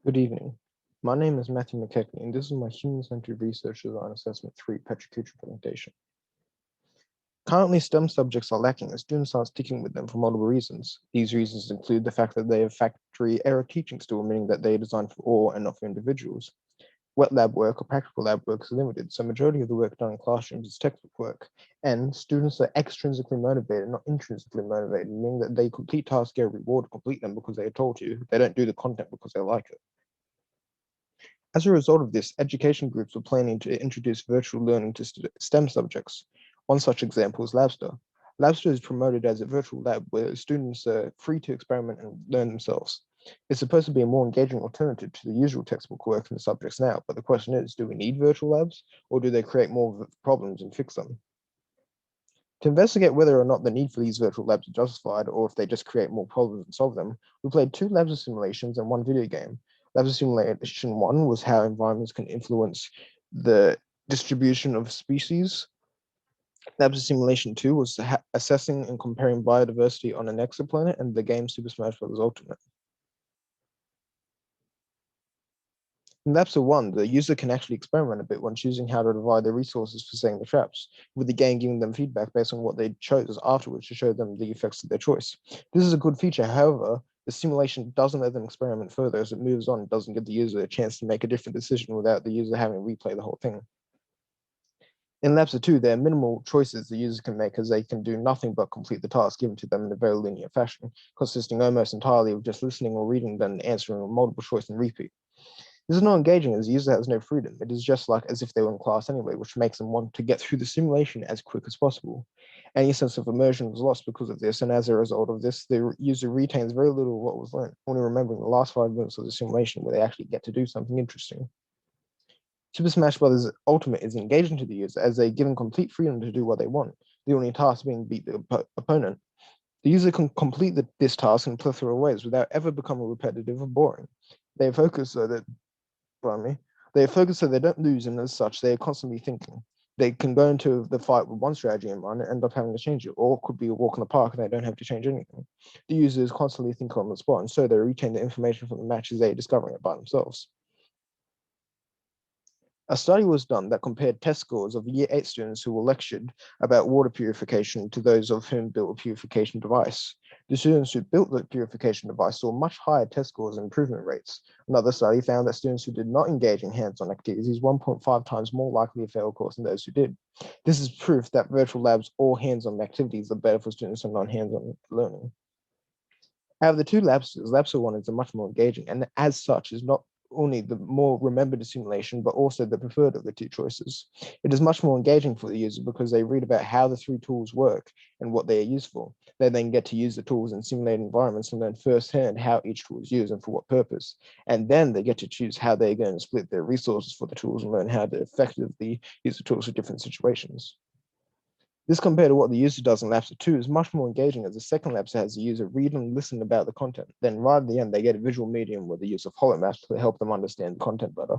Good evening. My name is Matthew McKechnie, and this is my Human-Centered Research Design Assessment 3 PechaKucha presentation. Currently, STEM subjects are lacking, and students aren't sticking with them for multiple reasons. These reasons include the fact that they have factory error teaching still, meaning that they are designed for all and not for individuals. Wet lab work or practical lab work is limited, so majority of the work done in classrooms is textbook work, and students are extrinsically motivated, not intrinsically motivated, meaning that they complete tasks, get a reward to complete them because they are told to. They don't do the content because they like it. As a result of this, education groups were planning to introduce virtual learning to STEM subjects. One such example is Labster. Labster is promoted as a virtual lab where students are free to experiment and learn themselves. It's supposed to be a more engaging alternative to the usual textbook work in the subjects now, but the question is, do we need virtual labs, or do they create more problems and fix them? To investigate whether or not the need for these virtual labs is justified, or if they just create more problems and solve them, we played 2 labs of simulations and 1 video game. Labs of simulation 1 was how environments can influence the distribution of species. Labs of simulation 2 was assessing and comparing biodiversity on an exoplanet, and the game Super Smash Bros. Ultimate. In Lapser 1, the user can actually experiment a bit when choosing how to divide their resources for setting the traps, with the game giving them feedback based on what they chose afterwards to show them the effects of their choice. This is a good feature, however, the simulation doesn't let them experiment further as it moves on and doesn't give the user a chance to make a different decision without the user having to replay the whole thing. In Lapser 2, there are minimal choices the user can make as they can do nothing but complete the task given to them in a very linear fashion, consisting almost entirely of just listening or reading, then answering a multiple choice and repeat. This is not engaging as the user has no freedom. It is just like as if they were in class anyway, which makes them want to get through the simulation as quick as possible. Any sense of immersion was lost because of this, and as a result of this, the user retains very little of what was learned, only remembering the last 5 minutes of the simulation where they actually get to do something interesting. Super Smash Bros. Ultimate is engaging to the user as they're given complete freedom to do what they want, the only task being beat the opponent. The user can complete this task in a plethora of ways without ever becoming repetitive or boring. They focus so that pardon me, they focus so they don't lose, and as such, they are constantly thinking. They can go into the fight with one strategy in mind and end up having to change it, or it could be a walk in the park and they don't have to change anything. The user is constantly thinking on the spot, and so they retain the information from the matches they are discovering it by themselves. A study was done that compared test scores of Year 8 students who were lectured about water purification to those of whom built a purification device. The students who built the purification device saw much higher test scores and improvement rates. Another study found that students who did not engage in hands-on activities 1.5 times more likely to fail a course than those who did. This is proof that virtual labs or hands-on activities are better for students than non-hands-on learning. Out of the 2 Lapses, Lapser 1 is a much more engaging, and as such is not only the more remembered simulation, but also the preferred of the 2 choices. It is much more engaging for the user because they read about how the 3 tools work and what they are used for. They then get to use the tools in simulated environments and learn firsthand how each tool is used and for what purpose. And then they get to choose how they're going to split their resources for the tools and learn how to effectively use the tools for different situations. This compared to what the user does in Lapser 2 is much more engaging as the second Lapser has the user read and listen about the content. Then right at the end, they get a visual medium with the use of holomaps to help them understand the content better.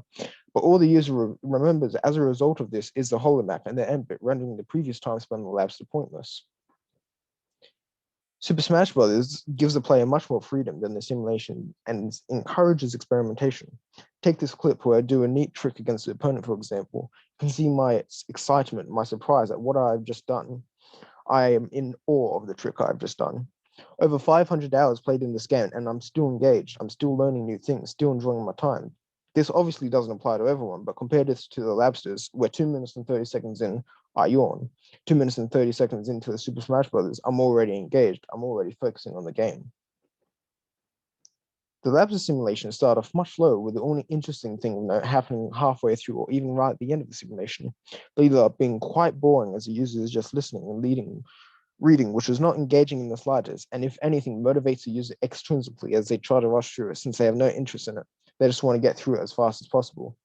But all the user remembers as a result of this is the holomap and the end bit, rendering the previous time spent on the Lapser pointless. Super Smash Bros. Gives the player much more freedom than the simulation and encourages experimentation. Take this clip where I do a neat trick against the opponent, for example. You can see my excitement, my surprise at what I've just done. I am in awe of the trick I've just done. Over 500 hours played in this game, and I'm still engaged. I'm still learning new things, still enjoying my time. This obviously doesn't apply to everyone, but compare this to the Labsters, where 2 minutes and 30 seconds in, I yawn. 2 minutes and 30 seconds into the Super Smash Brothers, I'm already engaged. I'm already focusing on the game. The Labster simulation started off much slower, with the only interesting thing happening halfway through or even right at the end of the simulation, but ended up being quite boring as the user is just listening and reading, which is not engaging in the slightest, and if anything, motivates the user extrinsically as they try to rush through it since they have no interest in it. They just want to get through it as fast as possible.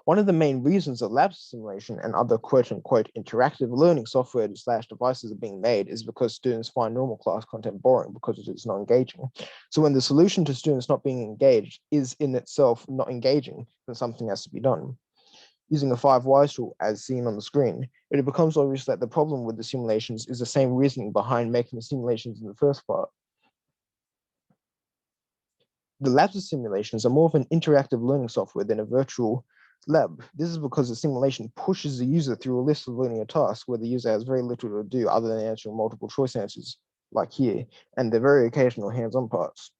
One of the main reasons that lab simulation and other quote unquote interactive learning software slash devices are being made is because students find normal class content boring because it is not engaging. So when the solution to students not being engaged is in itself not engaging, then something has to be done. Using the 5 whys rule as seen on the screen, it becomes obvious that the problem with the simulations is the same reasoning behind making the simulations in the first part. The labs simulations are more of an interactive learning software than a virtual lab. This is because the simulation pushes the user through a list of linear tasks where the user has very little to do other than answering multiple choice answers, like here, and the very occasional hands-on parts.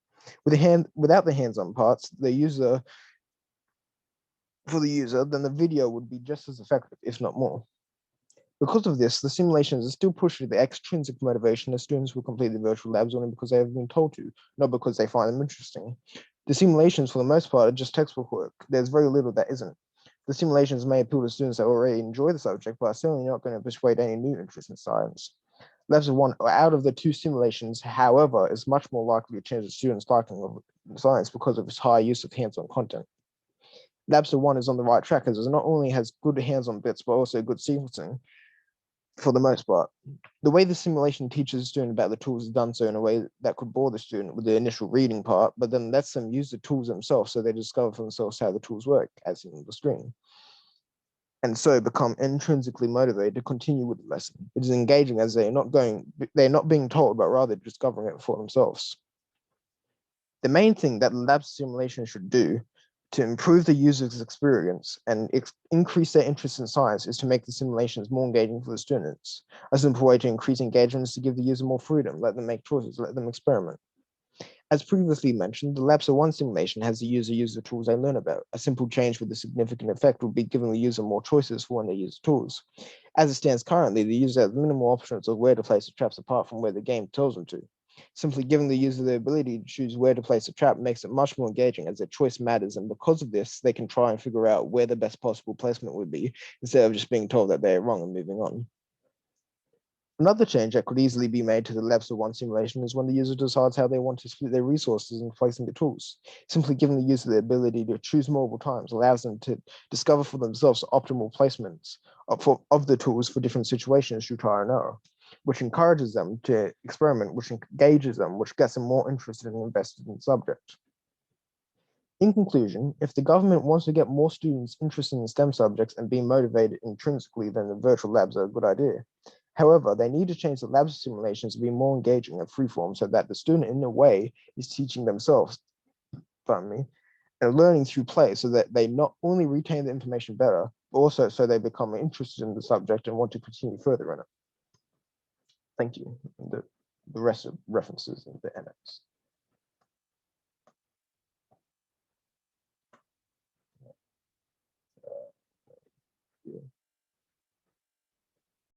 Without the hands-on parts, for the user, then the video would be just as effective, if not more. Because of this, the simulations are still pushing the extrinsic motivation that students will complete the virtual labs only because they have been told to, not because they find them interesting. The simulations, for the most part, are just textbook work. There's very little that isn't. The simulations may appeal to students that already enjoy the subject, but are certainly not going to persuade any new interest in science. Labs of one out of the two simulations, however, is much more likely to change the students' liking of science because of its high use of hands-on content. Labs of one is on the right track as it not only has good hands-on bits, but also good sequencing for the most part. The way the simulation teaches the student about the tools is done so in a way that could bore the student with the initial reading part, but then lets them use the tools themselves so they discover for themselves how the tools work, as seen on the screen, and so become intrinsically motivated to continue with the lesson. It is engaging as they're not being told, but rather discovering it for themselves. The main thing that lab simulation should do to improve the user's experience and increase their interest in science is to make the simulations more engaging for the students. A simple way to increase engagement is to give the user more freedom, let them make choices, let them experiment. As previously mentioned, the Labs of One simulation has the user use the tools they learn about. A simple change with a significant effect would be giving the user more choices for when they use the tools. As it stands currently, the user has minimal options of where to place the traps apart from where the game tells them to. Simply giving the user the ability to choose where to place a trap makes it much more engaging as their choice matters, and because of this, they can try and figure out where the best possible placement would be instead of just being told that they're wrong and moving on. Another change that could easily be made to the Labs of One simulation is when the user decides how they want to split their resources in placing the tools. Simply giving the user the ability to choose multiple times allows them to discover for themselves optimal placements of the tools for different situations through trial and error, which encourages them to experiment, which engages them, which gets them more interested and invested in the subject. In conclusion, if the government wants to get more students interested in STEM subjects and being motivated intrinsically, then the virtual labs are a good idea. However, they need to change the lab simulations to be more engaging and freeform so that the student, in a way, is teaching themselves, and learning through play so that they not only retain the information better, but also so they become interested in the subject and want to continue further in it. Thank you. The rest of references in the annex.